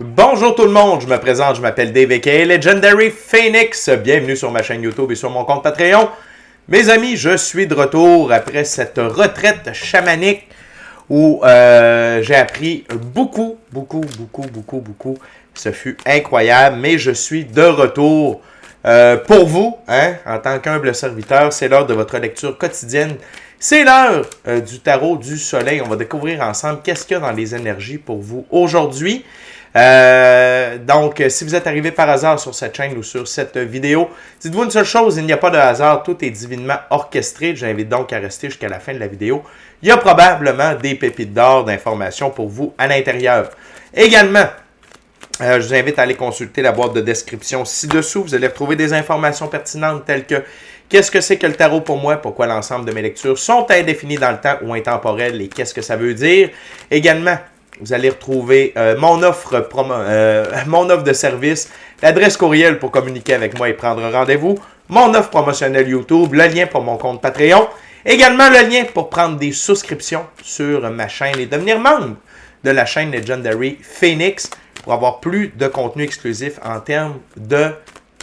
Bonjour tout le monde, je me présente, je m'appelle Dave aka Legendary Phoenix. Bienvenue sur ma chaîne YouTube et sur mon compte Patreon. Mes amis, je suis de retour après cette retraite chamanique où j'ai appris beaucoup. Ce fut incroyable, mais je suis de retour pour vous, hein, en tant qu'humble serviteur. C'est l'heure de votre lecture quotidienne. C'est l'heure du tarot du soleil. On va découvrir ensemble qu'est-ce qu'il y a dans les énergies pour vous aujourd'hui. Donc, si vous êtes arrivé par hasard sur cette chaîne ou sur cette vidéo, dites-vous une seule chose, il n'y a pas de hasard, tout est divinement orchestré. J'invite donc à rester jusqu'à la fin de la vidéo. Il y a probablement des pépites d'or d'informations pour vous à l'intérieur. Également, je vous invite à aller consulter la boîte de description ci-dessous. Vous allez retrouver des informations pertinentes telles que qu'est-ce que c'est que le tarot pour moi, pourquoi l'ensemble de mes lectures sont indéfinies dans le temps ou intemporelles et qu'est-ce que ça veut dire. Également, vous allez retrouver mon offre de service, l'adresse courriel pour communiquer avec moi et prendre rendez-vous, mon offre promotionnelle YouTube, le lien pour mon compte Patreon, également le lien pour prendre des souscriptions sur ma chaîne et devenir membre de la chaîne Legendary Phoenix pour avoir plus de contenu exclusif en termes de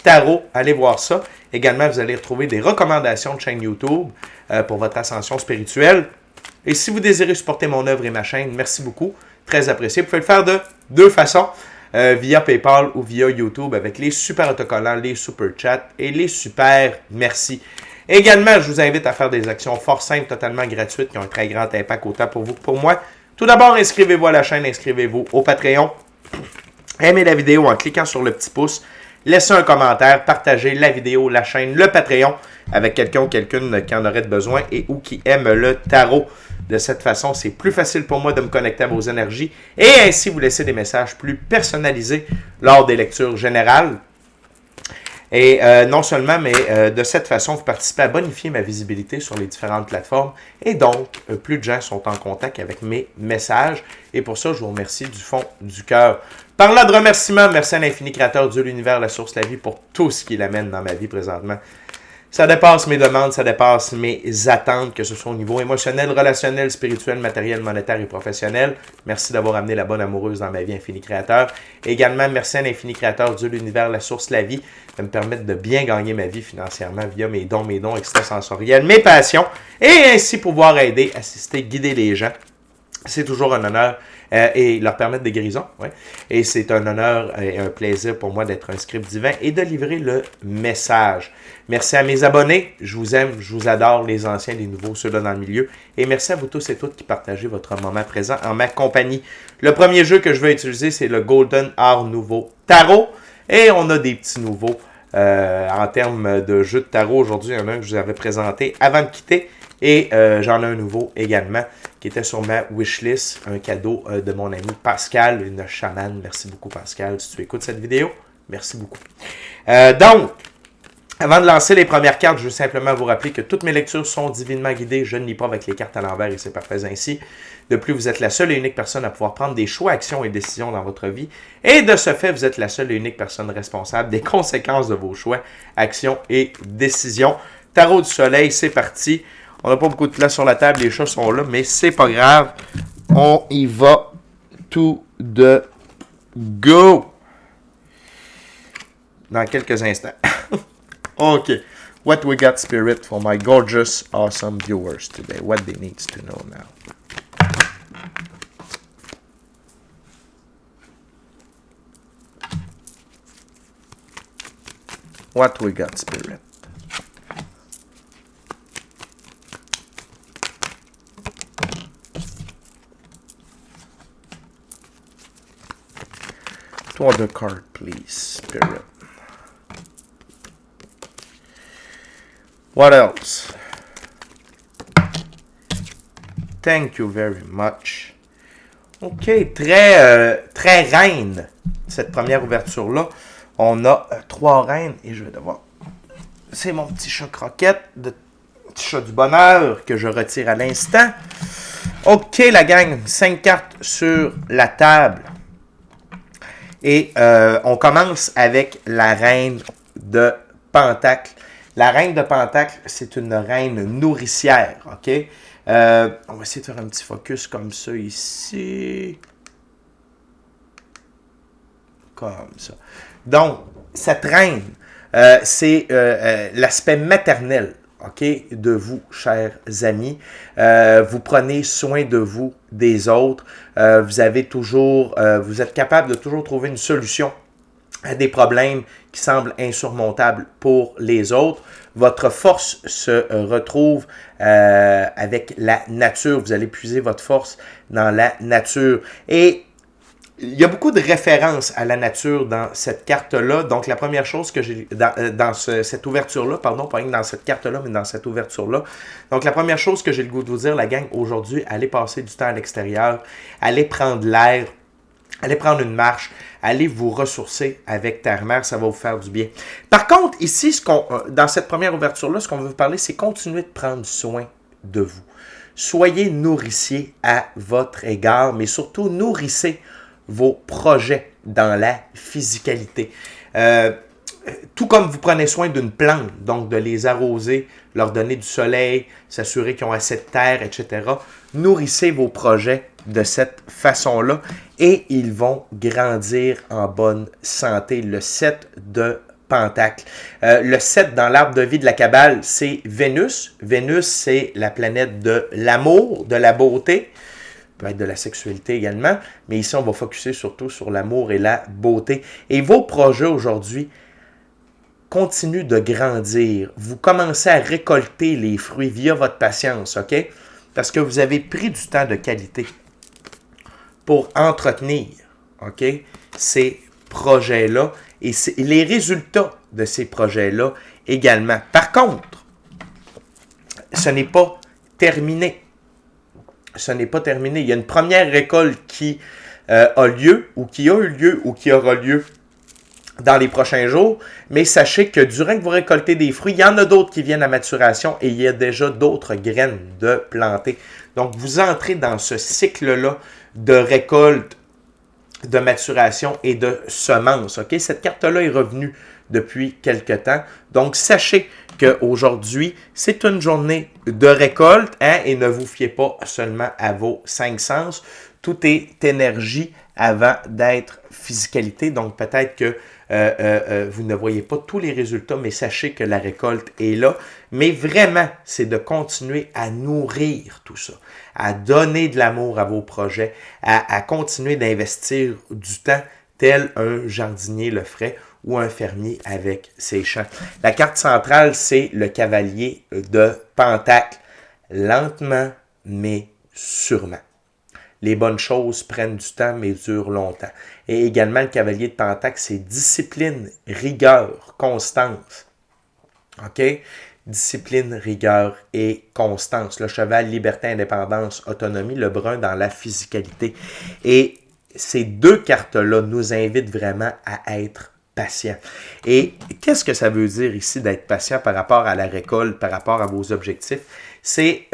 tarot. Allez voir ça. Également, vous allez retrouver des recommandations de chaîne YouTube pour votre ascension spirituelle. Et si vous désirez supporter mon œuvre et ma chaîne, merci beaucoup. Très apprécié. Vous pouvez le faire de deux façons, via PayPal ou via YouTube avec les super autocollants, les super chats et les super merci. Également, je vous invite à faire des actions fort simples, totalement gratuites, qui ont un très grand impact autant pour vous que pour moi. Tout d'abord, inscrivez-vous à la chaîne, inscrivez-vous au Patreon. Aimez la vidéo en cliquant sur le petit pouce. Laissez un commentaire, partagez la vidéo, la chaîne, le Patreon avec quelqu'un ou quelqu'une qui en aurait besoin et ou qui aime le tarot. De cette façon, c'est plus facile pour moi de me connecter à vos énergies et ainsi vous laisser des messages plus personnalisés lors des lectures générales. Et non seulement, mais de cette façon, vous participez à bonifier ma visibilité sur les différentes plateformes. Et donc, plus de gens sont en contact avec mes messages. Et pour ça, je vous remercie du fond du cœur. Parlant de remerciements, merci à l'infini créateur, Dieu, l'univers, la source, la vie, pour tout ce qu'il amène dans ma vie présentement. Ça dépasse mes demandes, ça dépasse mes attentes, que ce soit au niveau émotionnel, relationnel, spirituel, matériel, monétaire et professionnel. Merci d'avoir amené la bonne amoureuse dans ma vie, infini créateur. Également, merci à l'infini créateur, Dieu, l'univers, la source, la vie, de me permettre de bien gagner ma vie financièrement via mes dons extrasensoriels, mes passions, et ainsi pouvoir aider, assister, guider les gens. C'est toujours un honneur et leur permettre des guérisons. Ouais. Et c'est un honneur et un plaisir pour moi d'être un script divin et de livrer le message. Merci à mes abonnés. Je vous aime, je vous adore, les anciens, les nouveaux, ceux-là dans le milieu. Et merci à vous tous et toutes qui partagez votre moment présent en ma compagnie. Le premier jeu que je vais utiliser, c'est le Golden Art Nouveau Tarot. Et on a des petits nouveaux en termes de jeu de tarot. Aujourd'hui, il y en a un que je vous avais présenté avant de quitter. Et j'en ai un nouveau également qui était sur ma wishlist, un cadeau de mon ami Pascal, une chamane. Merci beaucoup Pascal, si tu écoutes cette vidéo, merci beaucoup. Donc, avant de lancer les premières cartes, je veux simplement vous rappeler que toutes mes lectures sont divinement guidées. Je ne lis pas avec les cartes à l'envers et c'est parfait ainsi. De plus, vous êtes la seule et unique personne à pouvoir prendre des choix, actions et décisions dans votre vie. Et de ce fait, vous êtes la seule et unique personne responsable des conséquences de vos choix, actions et décisions. Tarot du soleil, c'est parti. On n'a pas beaucoup de place sur la table, les chats sont là, mais c'est pas grave. On y va to the go. Dans quelques instants. OK. What we got, Spirit, for my gorgeous, awesome viewers today? What they need to know now. What we got, Spirit? To other card, please, Spirit. What else? Thank you very much. OK, très reine, cette première ouverture-là. On a 3 reines et je vais devoir... C'est mon petit chat croquette, petit chat du bonheur que je retire à l'instant. OK, la gang, 5 cartes sur la table. Et on commence avec la reine de Pentacle. La reine de Pentacle, c'est une reine nourricière, OK? On va essayer de faire un petit focus comme ça ici. comme ça. Donc, ça traîne. C'est l'aspect maternel, OK, de vous, chers amis. Vous prenez soin de vous, des autres. Vous êtes capable de toujours trouver une solution à des problèmes qui semblent insurmontables pour les autres. Votre force se retrouve avec la nature. Vous allez puiser votre force dans la nature. Et il y a beaucoup de références à la nature dans cette carte-là. Donc, la première chose que j'ai cette ouverture-là, pardon, pas dans cette carte-là, mais dans cette ouverture-là. Donc, la première chose que j'ai le goût de vous dire, la gang, aujourd'hui, allez passer du temps à l'extérieur, allez prendre l'air, allez prendre une marche, allez vous ressourcer avec Terre-Mère, ça va vous faire du bien. Par contre, ici, dans cette première ouverture-là, ce qu'on veut vous parler, c'est continuer de prendre soin de vous. Soyez nourriciers à votre égard, mais surtout nourrissez vos projets dans la physicalité. Tout comme vous prenez soin d'une plante, donc de les arroser, leur donner du soleil, s'assurer qu'ils ont assez de terre, etc. Nourrissez vos projets de cette façon-là et ils vont grandir en bonne santé. Le 7 de Pentacle. Le 7 dans l'arbre de vie de la Kabbale, c'est Vénus. Vénus, c'est la planète de l'amour, de la beauté. Peut être de la sexualité également, mais ici, on va focuser surtout sur l'amour et la beauté. Et vos projets aujourd'hui continuent de grandir. Vous commencez à récolter les fruits via votre patience, OK? Parce que vous avez pris du temps de qualité pour entretenir, OK, ces projets-là et les résultats de ces projets-là également. Par contre, ce n'est pas terminé. Ce n'est pas terminé. Il y a une première récolte qui a lieu, ou qui a eu lieu, ou qui aura lieu dans les prochains jours. Mais sachez que durant que vous récoltez des fruits, il y en a d'autres qui viennent à maturation et il y a déjà d'autres graines de planter. Donc, vous entrez dans ce cycle-là de récolte, de maturation et de semences. OK? Cette carte-là est revenue depuis quelque temps. Donc, sachez qu'aujourd'hui, c'est une journée de récolte, hein, et ne vous fiez pas seulement à vos 5 sens. Tout est énergie avant d'être physicalité. Donc, peut-être que vous ne voyez pas tous les résultats, mais sachez que la récolte est là. Mais vraiment, c'est de continuer à nourrir tout ça, à donner de l'amour à vos projets, à continuer d'investir du temps tel un jardinier le ferait ou un fermier avec ses champs. La carte centrale, c'est le cavalier de Pentacle. Lentement, mais sûrement. Les bonnes choses prennent du temps, mais durent longtemps. Et également, le cavalier de Pentacle, c'est discipline, rigueur, constance. OK? Discipline, rigueur et constance. Le cheval, liberté, indépendance, autonomie. Le brun dans la physicalité. Et ces deux cartes-là nous invitent vraiment à être patient. Et qu'est-ce que ça veut dire ici d'être patient par rapport à la récolte, par rapport à vos objectifs? C'est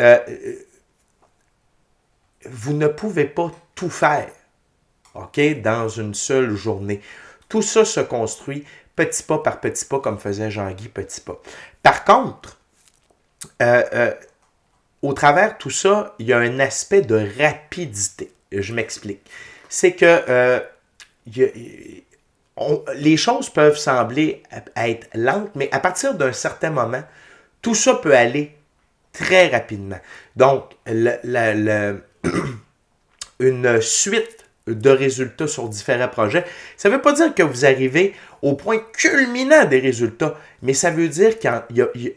vous ne pouvez pas tout faire, OK, dans une seule journée. Tout ça se construit petit pas par petit pas, comme faisait Jean-Guy Petit Pas. Par contre, au travers de tout ça, il y a un aspect de rapidité. Je m'explique. C'est que les choses peuvent sembler être lentes, mais à partir d'un certain moment, tout ça peut aller très rapidement. Donc, une suite de résultats sur différents projets, ça ne veut pas dire que vous arrivez au point culminant des résultats, mais ça veut dire qu'il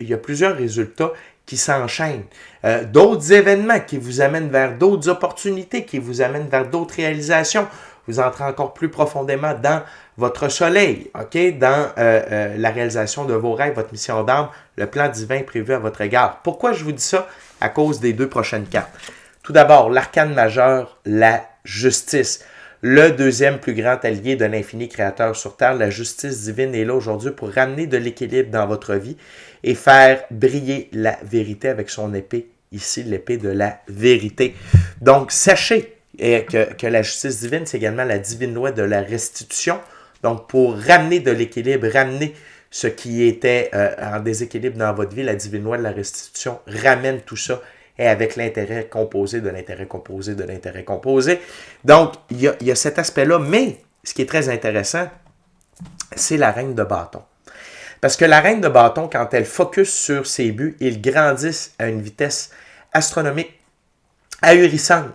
y a plusieurs résultats qui s'enchaînent. D'autres événements qui vous amènent vers d'autres opportunités, qui vous amènent vers d'autres réalisations. Vous entrez encore plus profondément dans votre soleil, OK? Dans la réalisation de vos rêves, votre mission d'âme, le plan divin prévu à votre égard. Pourquoi je vous dis ça? À cause des deux prochaines cartes. Tout d'abord, l'arcane majeur, la justice. Le deuxième plus grand allié de l'infini créateur sur Terre, la justice divine est là aujourd'hui pour ramener de l'équilibre dans votre vie et faire briller la vérité avec son épée, ici l'épée de la vérité. Donc, sachez que la justice divine, c'est également la divine loi de la restitution. Donc, pour ramener de l'équilibre, ramener ce qui était en déséquilibre dans votre vie, la divine loi de la restitution ramène tout ça et avec l'intérêt composé de l'intérêt composé de l'intérêt composé. Donc, il y a cet aspect-là, mais ce qui est très intéressant, c'est la reine de bâton. Parce que la reine de bâton, quand elle focus sur ses buts, ils grandissent à une vitesse astronomique, ahurissante,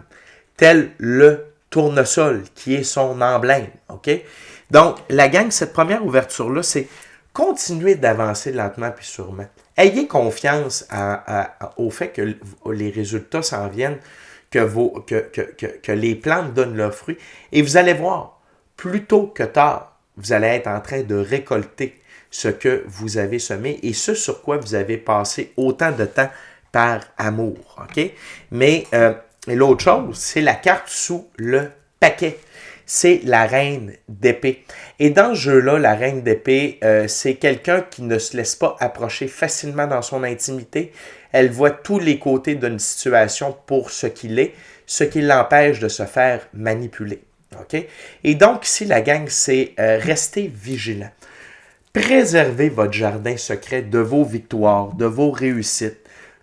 tel le tournesol qui est son emblème. OK? Donc, la gang, cette première ouverture-là, c'est continuer d'avancer lentement puis sûrement. Ayez confiance au fait que les résultats s'en viennent, que les plantes donnent leurs fruits. Et vous allez voir, plus tôt que tard, vous allez être en train de récolter ce que vous avez semé et ce sur quoi vous avez passé autant de temps par amour. OK? Mais l'autre chose, c'est la carte sous le paquet. C'est la reine d'épée. Et dans ce jeu-là, la reine d'épée, c'est quelqu'un qui ne se laisse pas approcher facilement dans son intimité. Elle voit tous les côtés d'une situation pour ce qu'il est, ce qui l'empêche de se faire manipuler. Okay? Et donc, ici, la gang, c'est rester vigilant. Préservez votre jardin secret de vos victoires, de vos réussites,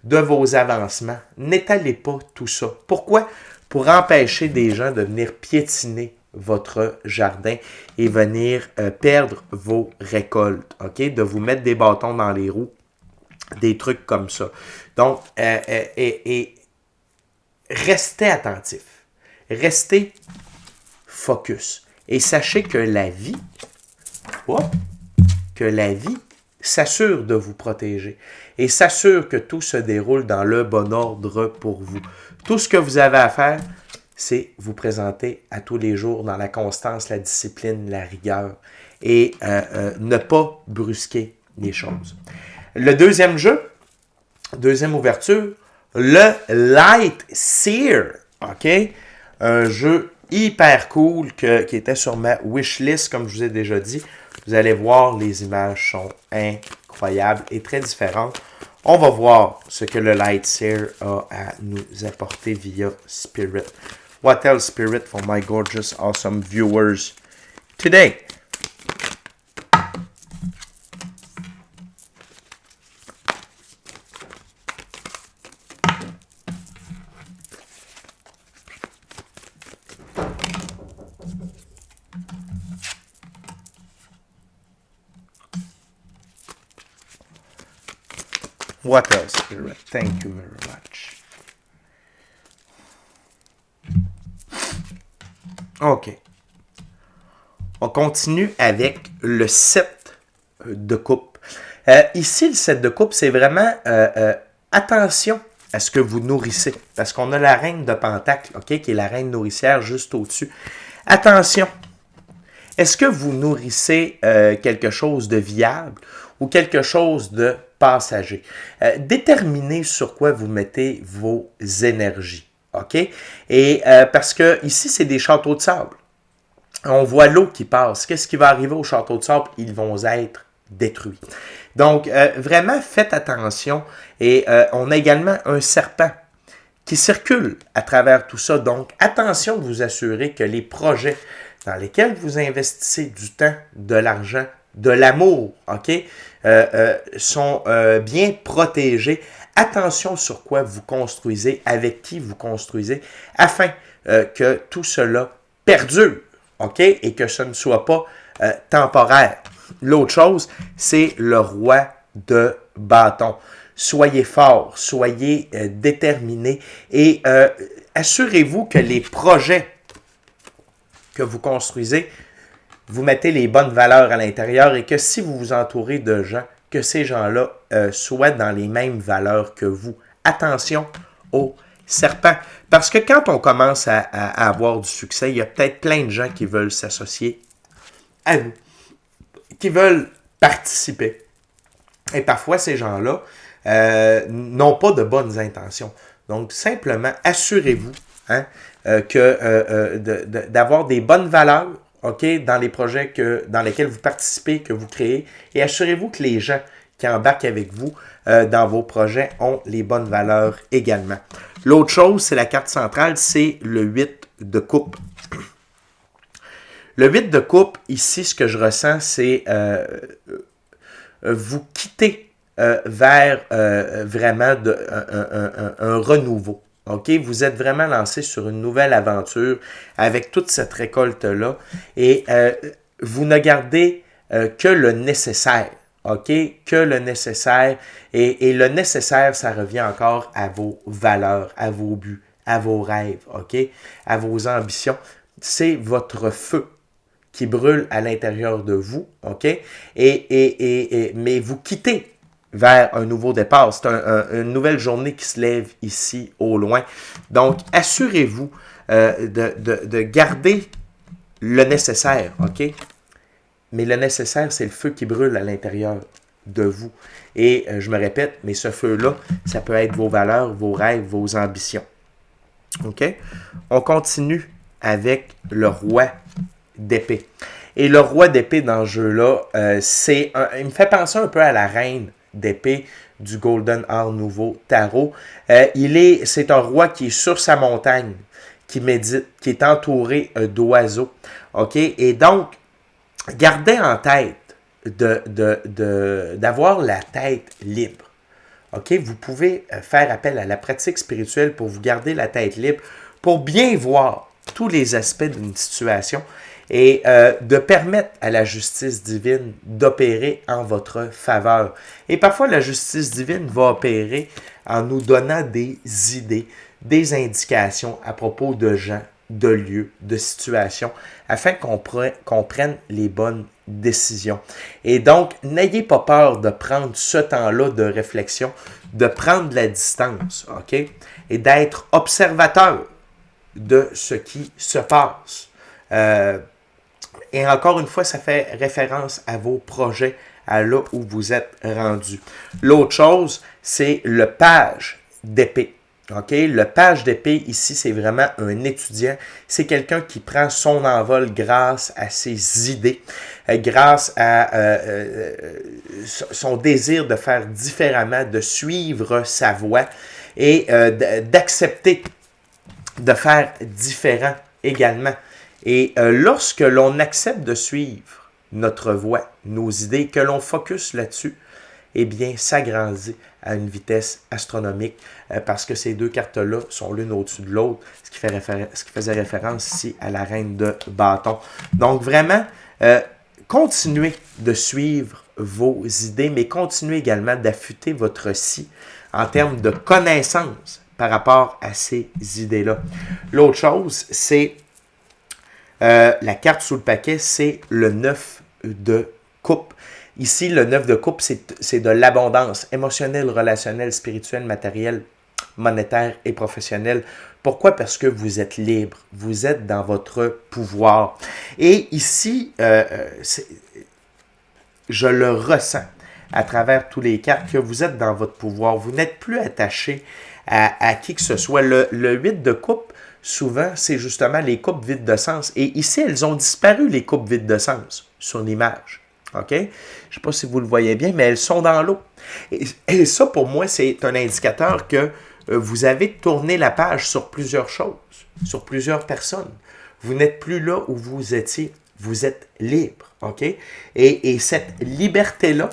de vos avancements. N'étalez pas tout ça. Pourquoi? Pour empêcher des gens de venir piétiner votre jardin et venir perdre vos récoltes, OK? De vous mettre des bâtons dans les roues, des trucs comme ça. Donc, restez attentif, restez focus. Et sachez que la vie, s'assure de vous protéger et s'assure que tout se déroule dans le bon ordre pour vous. Tout ce que vous avez à faire, c'est vous présenter à tous les jours dans la constance, la discipline, la rigueur et ne pas brusquer les choses. Le deuxième jeu, deuxième ouverture, le Light Seer, OK? Un jeu hyper cool qui était sur ma wishlist, comme je vous ai déjà dit. Vous allez voir, les images sont incroyables et très différentes. On va voir ce que le Light Seer a à nous apporter via Spirit. What else, Spirit, for my gorgeous, awesome viewers today? What else, Spirit? Thank you very much. OK. On continue avec le 7 de coupe. Ici, le 7 de coupe, c'est vraiment attention à ce que vous nourrissez. Parce qu'on a la reine de Pentacle, OK, qui est la reine nourricière juste au-dessus. Attention. Est-ce que vous nourrissez quelque chose de viable ou quelque chose de passager? Déterminez sur quoi vous mettez vos énergies. OK? Et parce que ici, c'est des châteaux de sable. On voit l'eau qui passe. Qu'est-ce qui va arriver aux châteaux de sable? Ils vont être détruits. Donc, vraiment, faites attention. Et on a également un serpent qui circule à travers tout ça. Donc, attention de vous assurer que les projets dans lesquels vous investissez du temps, de l'argent, de l'amour, OK, sont bien protégés. Attention sur quoi vous construisez, avec qui vous construisez, afin que tout cela perdure, OK, et que ce ne soit pas temporaire. L'autre chose, c'est le roi de bâton. Soyez fort, soyez déterminés et assurez-vous que les projets que vous construisez, vous mettez les bonnes valeurs à l'intérieur et que si vous vous entourez de gens, que ces gens-là soient dans les mêmes valeurs que vous. Attention aux serpents. Parce que quand on commence à avoir du succès, il y a peut-être plein de gens qui veulent s'associer à vous, qui veulent participer. Et parfois, ces gens-là n'ont pas de bonnes intentions. Donc, simplement, assurez-vous d'avoir des bonnes valeurs, OK, dans les projets dans lesquels vous participez, que vous créez, et assurez-vous que les gens qui embarquent avec vous dans vos projets ont les bonnes valeurs également. L'autre chose, c'est la carte centrale, c'est le 8 de coupe. Le 8 de coupe, ici, ce que je ressens, c'est vous quitter vers vraiment un renouveau. OK? Vous êtes vraiment lancé sur une nouvelle aventure avec toute cette récolte-là. Et vous ne gardez que le nécessaire. OK? Que le nécessaire. Et le nécessaire, ça revient encore à vos valeurs, à vos buts, à vos rêves, OK? À vos ambitions. C'est votre feu qui brûle à l'intérieur de vous, OK? Mais vous quittez vers un nouveau départ. C'est une nouvelle journée qui se lève ici au loin. Donc, assurez-vous de garder le nécessaire, OK? Mais le nécessaire, c'est le feu qui brûle à l'intérieur de vous. Et je me répète, mais ce feu-là, ça peut être vos valeurs, vos rêves, vos ambitions. OK? On continue avec le roi d'épée. Et le roi d'épée dans ce jeu-là, il me fait penser un peu à la reine d'épée du Golden Art Nouveau Tarot. C'est un roi qui est sur sa montagne, qui médite, qui est entouré d'oiseaux. OK? Et donc, gardez en tête d'avoir la tête libre. OK? Vous pouvez faire appel à la pratique spirituelle pour vous garder la tête libre, pour bien voir tous les aspects d'une situation et de permettre à la justice divine d'opérer en votre faveur. Et parfois, la justice divine va opérer en nous donnant des idées, des indications à propos de gens, de lieux, de situations, afin qu'on prenne les bonnes décisions. Et donc, n'ayez pas peur de prendre ce temps-là de réflexion, de prendre de la distance, OK? Et d'être observateur de ce qui se passe. Et encore une fois, ça fait référence à vos projets, à là où vous êtes rendu. L'autre chose, c'est le page d'épée. OK? Le page d'épée, ici, c'est vraiment un étudiant. C'est quelqu'un qui prend son envol grâce à ses idées, grâce à son désir de faire différemment, de suivre sa voie et d'accepter de faire différent également. Et lorsque l'on accepte de suivre notre voie, nos idées, que l'on focus là-dessus, eh bien, ça grandit à une vitesse astronomique parce que ces deux cartes-là sont l'une au-dessus de l'autre, ce qui faisait référence ici à la reine de bâton. Donc, vraiment, continuez de suivre vos idées, mais continuez également d'affûter votre si en termes de connaissances par rapport à ces idées-là. L'autre chose, c'est la carte sous le paquet, c'est le 9 de coupe. Ici, le 9 de coupe, c'est de l'abondance émotionnelle, relationnelle, spirituelle, matérielle, monétaire et professionnelle. Pourquoi? Parce que vous êtes libre, vous êtes dans votre pouvoir. Et ici, je le ressens à travers tous les cartes, que vous êtes dans votre pouvoir. Vous n'êtes plus attaché à qui que ce soit. Le 8 de coupe, souvent, c'est justement les coupes vides de sens. Et ici, elles ont disparu, les coupes vides de sens, sur l'image. OK? Je ne sais pas si vous le voyez bien, mais elles sont dans l'eau. Et ça, pour moi, c'est un indicateur que vous avez tourné la page sur plusieurs choses, sur plusieurs personnes. Vous n'êtes plus là où vous étiez. Vous êtes libre. OK? Et cette liberté-là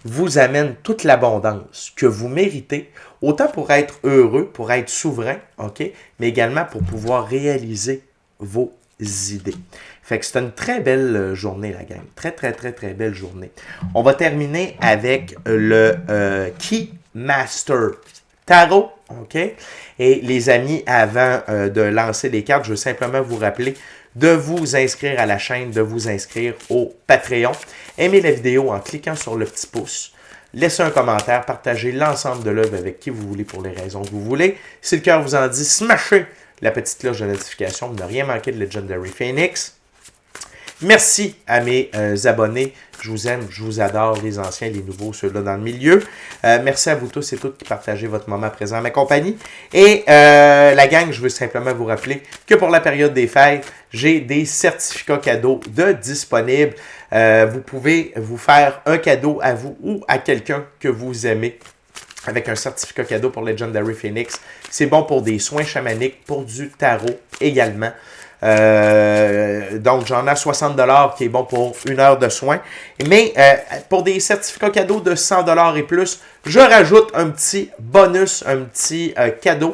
vous amène toute l'abondance que vous méritez, autant pour être heureux, pour être souverain, OK? Mais également pour pouvoir réaliser vos idées. Fait que c'est une très belle journée, la gang. Très, très, très, très belle journée. On va terminer avec le Keymaster Tarot, OK? Et les amis, avant de lancer les cartes, je veux simplement vous rappeler de vous inscrire à la chaîne, de vous inscrire au Patreon. Aimez la vidéo en cliquant sur le petit pouce. Laissez un commentaire, partagez l'ensemble de l'œuvre avec qui vous voulez pour les raisons que vous voulez. Si le cœur vous en dit, smashez la petite cloche de notification pour ne rien manquer de Legendary Phoenix. Merci à mes abonnés. Je vous aime, je vous adore, les anciens, les nouveaux, ceux-là dans le milieu. Merci à vous tous et toutes qui partagez votre moment présent à ma compagnie. Et la gang, je veux simplement vous rappeler que pour la période des fêtes, j'ai des certificats cadeaux de disponibles. Vous pouvez vous faire un cadeau à vous ou à quelqu'un que vous aimez avec un certificat cadeau pour Legendary Phoenix. C'est bon pour des soins chamaniques, pour du tarot également. Donc, j'en ai 60$ qui est bon pour 1 heure de soins. Mais pour des certificats cadeaux de 100$ et plus, je rajoute un petit bonus, un petit cadeau.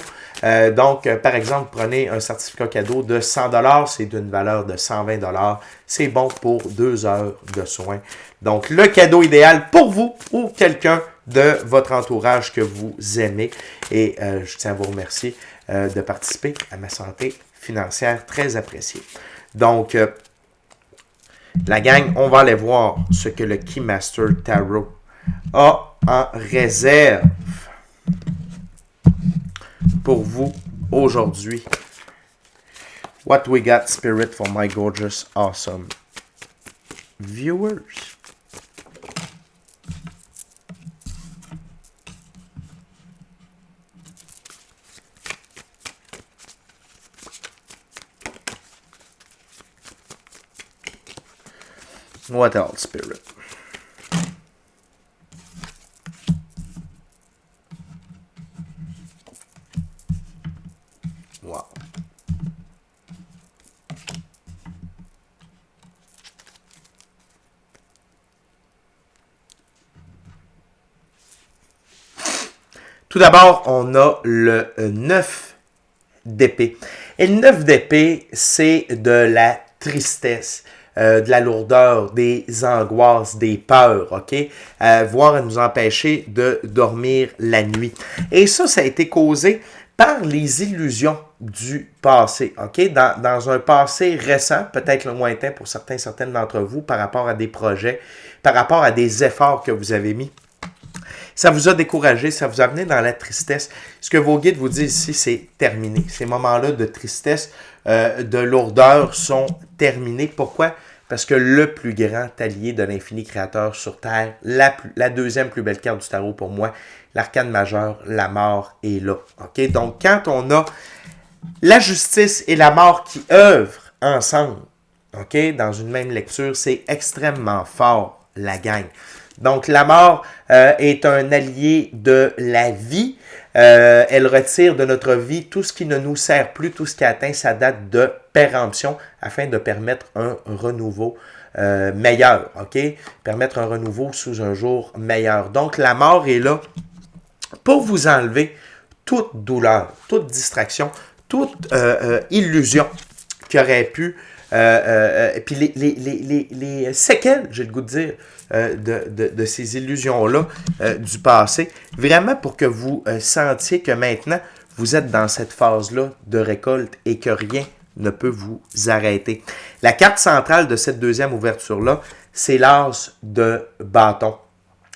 Donc, par exemple, prenez un certificat cadeau de 100$, c'est d'une valeur de 120$. C'est bon pour 2 heures de soins. Donc, le cadeau idéal pour vous ou quelqu'un de votre entourage que vous aimez. Et je tiens à vous remercier de participer à ma santé financière, très appréciée. Donc, la gang, on va aller voir ce que le Keymaster Tarot a en réserve pour vous aujourd'hui. What we got, Spirit, for my gorgeous, awesome viewers. What else, Spirit? Wow. Tout d'abord, on a le 9 d'épée. Et le 9 d'épée, c'est de la tristesse. De la lourdeur, des angoisses, des peurs, ok? Voire à nous empêcher de dormir la nuit. Et ça a été causé par les illusions du passé, ok? Dans un passé récent, peut-être lointain pour certaines d'entre vous, par rapport à des projets, par rapport à des efforts que vous avez mis. Ça vous a découragé, ça vous a amené dans la tristesse. Ce que vos guides vous disent ici, c'est terminé. Ces moments-là de tristesse, de lourdeur sont terminés. Pourquoi? Parce que le plus grand allié de l'infini créateur sur Terre, la deuxième plus belle carte du tarot pour moi, l'arcane majeur, la mort est là. Okay? Donc, quand on a la justice et la mort qui œuvrent ensemble, okay, dans une même lecture, c'est extrêmement fort, la gang. Donc, la mort est un allié de la vie. Elle retire de notre vie tout ce qui ne nous sert plus, tout ce qui a atteint sa date de péremption, afin de permettre un renouveau meilleur, ok? Permettre un renouveau sous un jour meilleur. Donc, la mort est là pour vous enlever toute douleur, toute distraction, toute illusion qui aurait pu... et puis les séquelles, j'ai le goût de dire, de ces illusions-là du passé, vraiment pour que vous sentiez que maintenant, vous êtes dans cette phase-là de récolte et que rien ne peut vous arrêter. La carte centrale de cette deuxième ouverture-là, c'est l'as de bâton.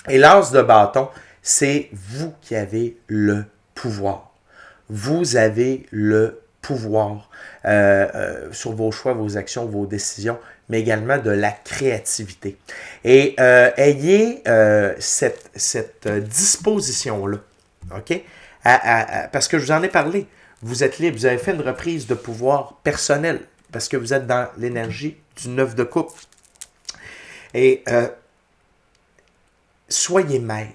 Et l'as de bâton, c'est vous qui avez le pouvoir. Vous avez le pouvoir sur vos choix, vos actions, vos décisions, mais également de la créativité. Et ayez cette disposition-là, ok? Parce que je vous en ai parlé. Vous êtes libre, vous avez fait une reprise de pouvoir personnel, parce que vous êtes dans l'énergie du 9 de coupe. Et soyez maître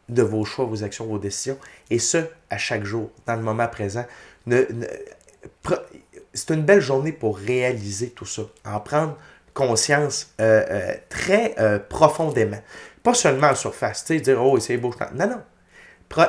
de vos choix, vos actions, vos décisions, et ce, à chaque jour, dans le moment présent. C'est une belle journée pour réaliser tout ça, en prendre conscience très profondément. Pas seulement en surface, tu sais, dire « Oh, c'est beau, je t'en... » Non, non.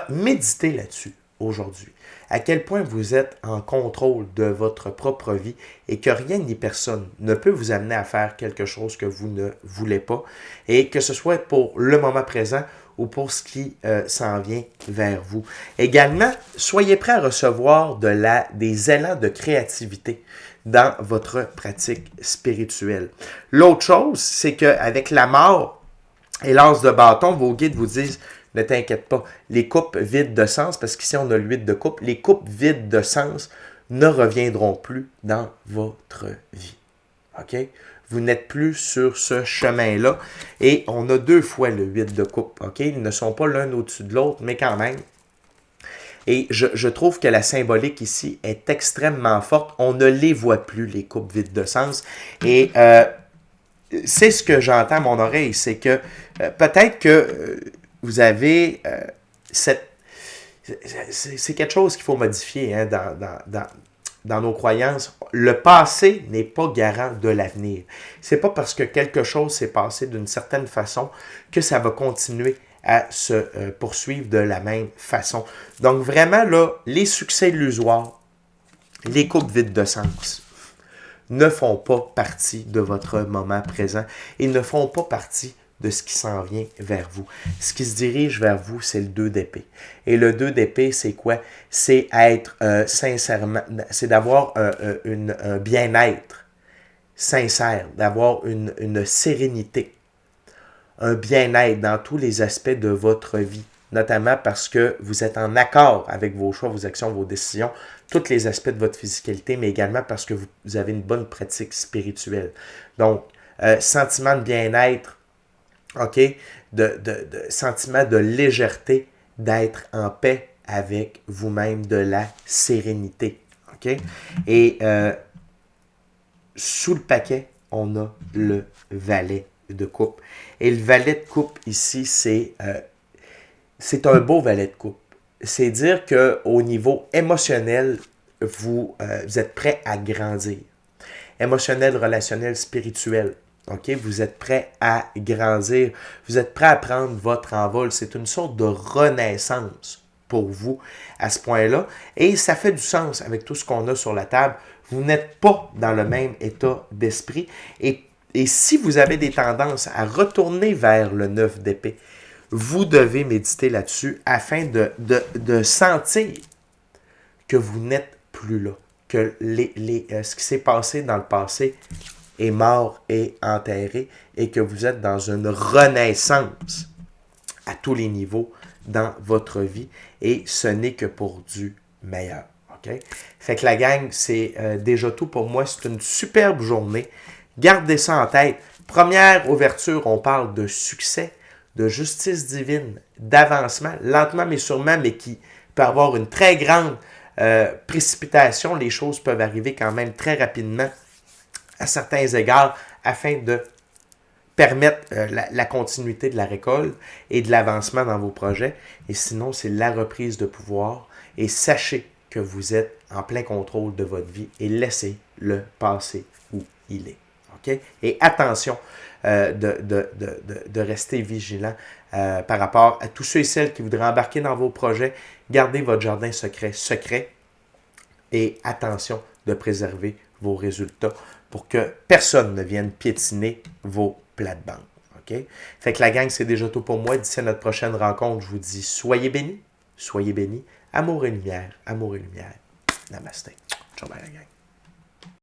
Méditez là-dessus aujourd'hui. À quel point vous êtes en contrôle de votre propre vie et que rien ni personne ne peut vous amener à faire quelque chose que vous ne voulez pas, et que ce soit pour le moment présent ou pour ce qui s'en vient vers vous. Également, soyez prêts à recevoir des élans de créativité dans votre pratique spirituelle. L'autre chose, c'est qu'avec la mort et l'as de bâton, vos guides vous disent « Ne t'inquiète pas, les coupes vides de sens, parce qu'ici on a le 8 de coupe, les coupes vides de sens ne reviendront plus dans votre vie. » OK? Vous n'êtes plus sur ce chemin-là. Et on a 2 fois le 8 de coupe. OK? Ils ne sont pas l'un au-dessus de l'autre, mais quand même. Et je trouve que la symbolique ici est extrêmement forte. On ne les voit plus, les coupes vides de sens. Et c'est ce que j'entends à mon oreille. C'est que peut-être que vous avez c'est quelque chose qu'il faut modifier hein, dans nos croyances, le passé n'est pas garant de l'avenir. C'est pas parce que quelque chose s'est passé d'une certaine façon que ça va continuer à se poursuivre de la même façon. Donc vraiment, là, les succès illusoires, les coupes vides de sens, ne font pas partie de votre moment présent et ne font pas partie de ce qui s'en vient vers vous. Ce qui se dirige vers vous, c'est le 2 d'épée. Et le 2 d'épée, c'est quoi? C'est être sincèrement, c'est d'avoir un bien-être sincère, d'avoir une sérénité, un bien-être dans tous les aspects de votre vie, notamment parce que vous êtes en accord avec vos choix, vos actions, vos décisions, tous les aspects de votre physicalité, mais également parce que vous avez une bonne pratique spirituelle. Donc, sentiment de bien-être, OK, sentiment de légèreté, d'être en paix avec vous-même, de la sérénité, OK? Et sous le paquet, on a le valet de coupe. Et le valet de coupe ici, c'est un beau valet de coupe. C'est dire qu'au niveau émotionnel, vous êtes prêt à grandir. Émotionnel, relationnel, spirituel. OK? Vous êtes prêt à grandir. Vous êtes prêt à prendre votre envol. C'est une sorte de renaissance pour vous à ce point-là. Et ça fait du sens avec tout ce qu'on a sur la table. Vous n'êtes pas dans le même état d'esprit. Et si vous avez des tendances à retourner vers le 9 d'épée, vous devez méditer là-dessus afin de sentir que vous n'êtes plus là, que ce qui s'est passé dans le passé est mort et enterré et que vous êtes dans une renaissance à tous les niveaux dans votre vie et ce n'est que pour du meilleur. Okay? Fait que la gang, c'est déjà tout pour moi. C'est une superbe journée. Gardez ça en tête. Première ouverture, on parle de succès, de justice divine, d'avancement, lentement mais sûrement, mais qui peut avoir une très grande précipitation. Les choses peuvent arriver quand même très rapidement à certains égards afin de permettre la continuité de la récolte et de l'avancement dans vos projets. Et sinon, c'est la reprise de pouvoir. Et sachez que vous êtes en plein contrôle de votre vie et laissez le passé où il est. Okay? Et attention de rester vigilant par rapport à tous ceux et celles qui voudraient embarquer dans vos projets. Gardez votre jardin secret et attention de préserver vos résultats pour que personne ne vienne piétiner vos plates-bandes. Okay? Fait que la gang, c'est déjà tout pour moi. D'ici à notre prochaine rencontre, je vous dis soyez bénis, amour et lumière, amour et lumière. Namasté. Ciao, bye la gang.